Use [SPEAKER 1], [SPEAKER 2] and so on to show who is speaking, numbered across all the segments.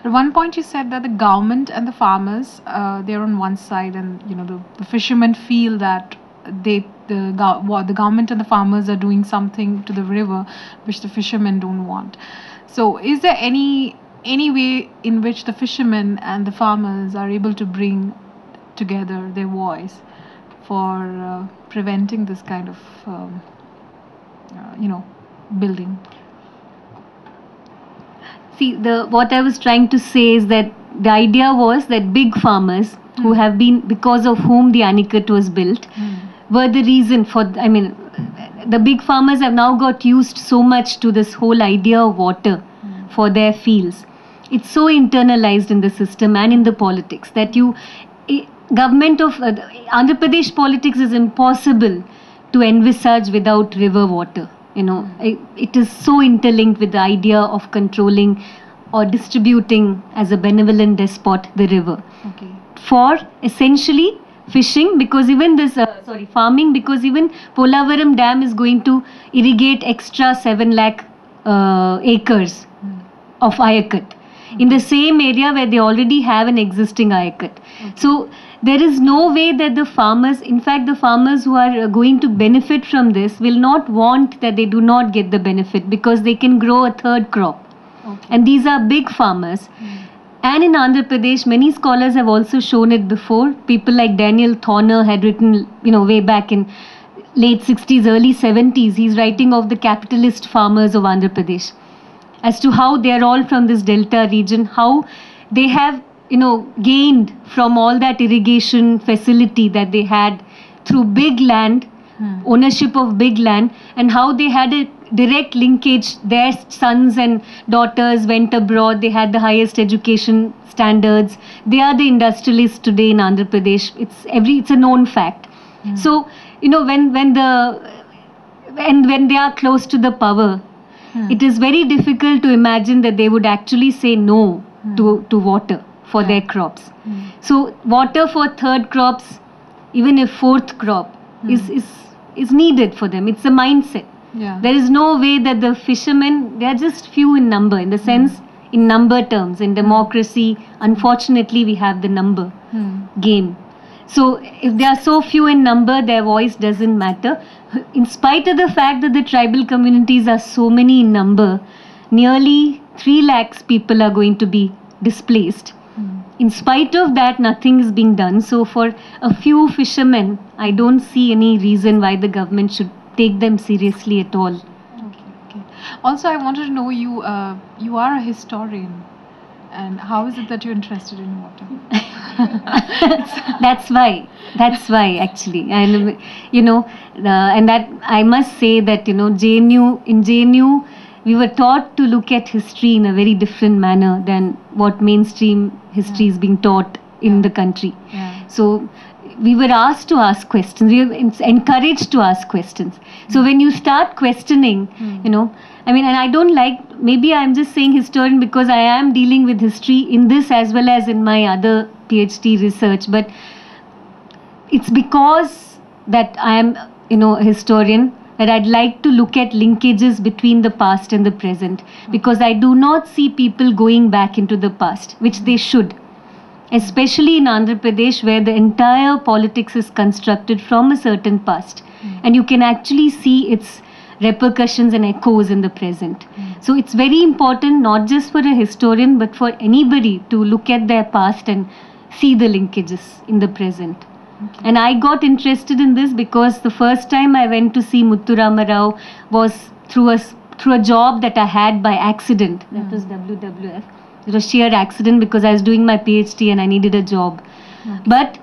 [SPEAKER 1] At one point, you said that the government and the farmers, they're on one side, and the fishermen feel that the government and the farmers are doing something to the river which the fishermen don't want. So, is there any way in which the fishermen and the farmers are able to bring together their voice for preventing this kind of building?
[SPEAKER 2] See, what I was trying to say is that the idea was that big farmers who have been, because of whom the Anicut was built, were the reason for, the big farmers have now got used so much to this whole idea of water for their fields. It's so internalized in the system and in the politics that government of Andhra Pradesh politics is impossible to envisage without river water. It is so interlinked with the idea of controlling or distributing as a benevolent despot the river.
[SPEAKER 1] Okay.
[SPEAKER 2] For essentially fishing, because even this, farming, because even Polavaram Dam is going to irrigate extra 7 lakh acres of Ayacut in the same area where they already have an existing Ayacut. So there is no way that the farmers, in fact the farmers who are going to benefit from this will not want that they do not get the benefit, because they can grow a third crop. And these are big farmers. And in Andhra Pradesh, many scholars have also shown it before. People like Daniel Thorner had written, way back in late 60s, early 70s, he's writing of the capitalist farmers of Andhra Pradesh, as to how they are all from this delta region, how they have, gained from all that irrigation facility that they had through big land, ownership of big land, and how they had a direct linkage. Their sons and daughters went abroad, they had the highest education standards. They are the industrialists today in Andhra Pradesh. It's a known fact. So, when they are close to the power, it is very difficult to imagine that they would actually say no to water for their crops. So water for third crops, even a fourth crop, is needed for them. It's a mindset. There is no way that the fishermen, they are just few in number, in the sense, in number terms. In democracy, unfortunately, we have the number game. So if they are so few in number, their voice doesn't matter. In spite of the fact that the tribal communities are so many in number, nearly 3 lakhs people are going to be displaced. In spite of that, nothing is being done. So for a few fishermen, I don't see any reason why the government should take them seriously at all.
[SPEAKER 1] Okay. Also, I wanted to know, you are a historian. And how is it that you're interested in water?
[SPEAKER 2] That's why actually. And, and that I must say that, in JNU, we were taught to look at history in a very different manner than what mainstream history is being taught in the country. So we were asked to ask questions. We were encouraged to ask questions. So when you start questioning, and I don't like, maybe I'm just saying historian because I am dealing with history in this as well as in my other PhD research, but it's because that I am, a historian, that I'd like to look at linkages between the past and the present, because I do not see people going back into the past, which they should, especially in Andhra Pradesh, where the entire politics is constructed from a certain past, and you can actually see its repercussions and echoes in the present. So it's very important, not just for a historian, but for anybody to look at their past and see the linkages in the present. And I got interested in this because the first time I went to see Muthurama Rao was through a job that I had by accident. That was WWF. It was sheer accident because I was doing my PhD and I needed a job. But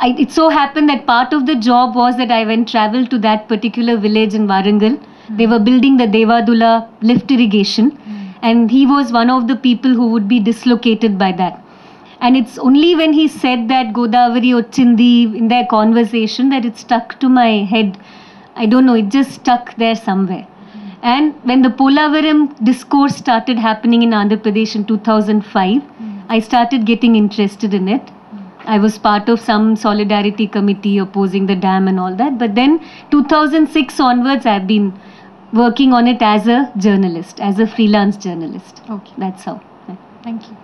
[SPEAKER 2] it so happened that part of the job was that I traveled to that particular village in Warangal. They were building the Devadula lift irrigation, and he was one of the people who would be dislocated by that. And it's only when he said that Godavari Ochindi in their conversation that it stuck to my head. I don't know, it just stuck there somewhere. And when the Polavaram discourse started happening in Andhra Pradesh in 2005, I started getting interested in it. I was part of some solidarity committee opposing the dam and all that. But then 2006 onwards, I've been working on it as a journalist, as a freelance journalist.
[SPEAKER 1] Okay.
[SPEAKER 2] That's how.
[SPEAKER 1] Thank you.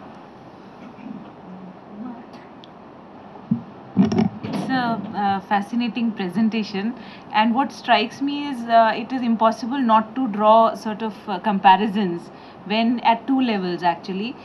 [SPEAKER 3] fascinating presentation. And what strikes me is it is impossible not to draw sort of comparisons when at two levels actually.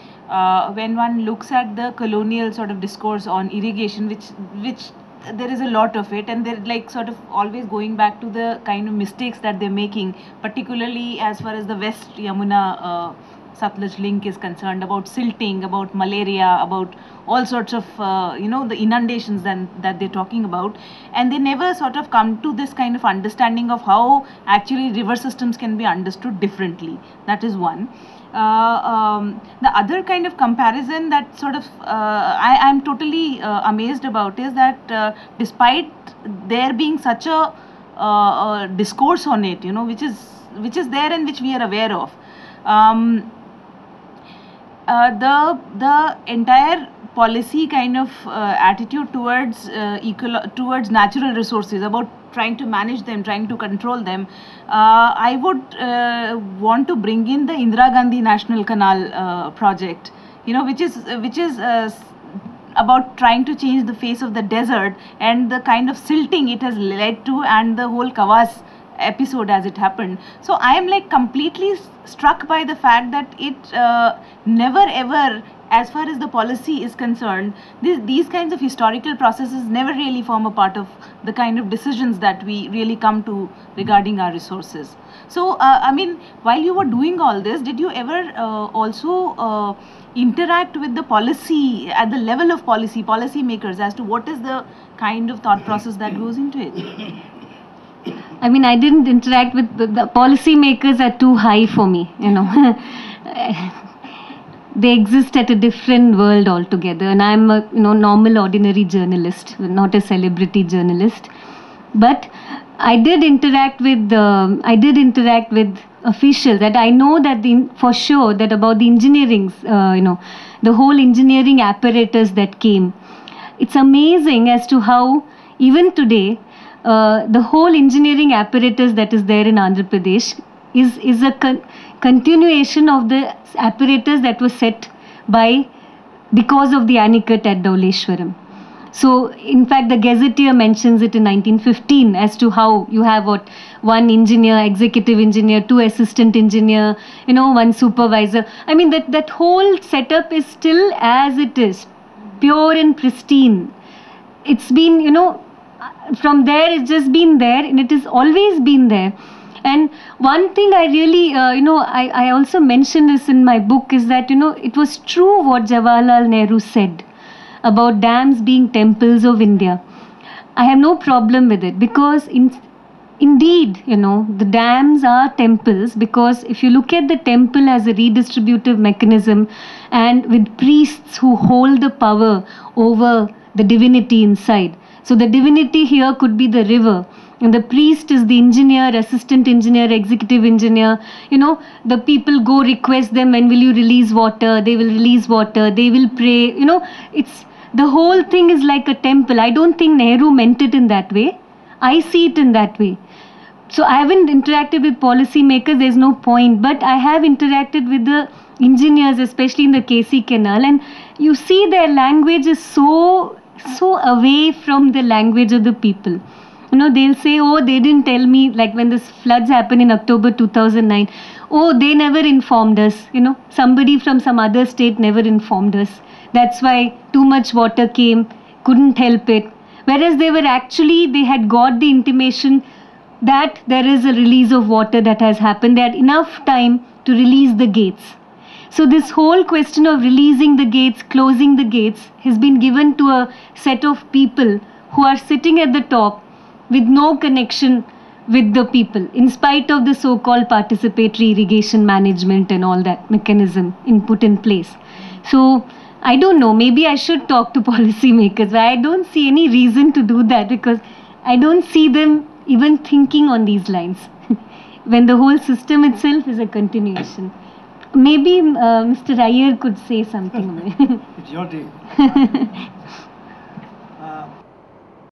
[SPEAKER 3] When one looks at the colonial sort of discourse on irrigation, which there is a lot of it, and they're like sort of always going back to the kind of mistakes that they're making, particularly as far as the West Yamuna Satluj link is concerned, about silting, about malaria, about all sorts of the inundations that they're talking about, and they never sort of come to this kind of understanding of how actually river systems can be understood differently. That is one. The other kind of comparison that sort of I'm totally amazed about is that despite there being such a discourse on it, which is there and which we are aware of, the entire policy kind of attitude towards towards natural resources, about trying to manage them, trying to control them. I would want to bring in the Indira Gandhi National Canal project, which is about trying to change the face of the desert and the kind of silting it has led to, and the whole Kawas episode as it happened. So I am like completely struck by the fact that it never ever, as far as the policy is concerned, these kinds of historical processes never really form a part of the kind of decisions that we really come to regarding our resources. So I mean, while you were doing all this, did you ever also interact with the policy at the level of policy makers as to what is the kind of thought process that goes into it?
[SPEAKER 2] I mean, I didn't interact with the policy makers are too high for me, They exist at a different world altogether, and I'm a normal, ordinary journalist, not a celebrity journalist. But I did interact with officials, that I know that for sure that about the engineering, the whole engineering apparatus that came. It's amazing as to how even today the whole engineering apparatus that is there in Andhra Pradesh is a continuation of the apparatus that was set because of the Anicut at Dholeshwaram. So, in fact, the Gazetteer mentions it in 1915 as to how you have one engineer, executive engineer, two assistant engineer, one supervisor. I mean, that whole setup is still as it is, pure and pristine. It's been, from there, it's just been there, and it has always been there. And one thing I really, I also mentioned this in my book, is that, it was true what Jawaharlal Nehru said about dams being temples of India. I have no problem with it, because indeed, the dams are temples, because if you look at the temple as a redistributive mechanism, and with priests who hold the power over the divinity inside. So the divinity here could be the river, and the priest is the engineer, assistant engineer, executive engineer. The people go request them, when will you release water? They will release water. They will pray. It's the whole thing is like a temple. I don't think Nehru meant it in that way. I see it in that way. So I haven't interacted with policy makers. There's no point. But I have interacted with the engineers, especially in the KC Canal, and you see their language is so away from the language of the people. They'll say, oh, they didn't tell me, like when this floods happened in October 2009, oh, they never informed us, somebody from some other state never informed us. That's why too much water came, couldn't help it. Whereas they had got the intimation that there is a release of water that has happened. They had enough time to release the gates. So this whole question of releasing the gates, closing the gates, has been given to a set of people who are sitting at the top with no connection with the people, in spite of the so-called participatory irrigation management and all that mechanism put in place. So I don't know, maybe I should talk to policymakers, but I don't see any reason to do that, because I don't see them even thinking on these lines when the whole system itself is a continuation. Maybe Mr. Iyer could say something.
[SPEAKER 4] It's your day.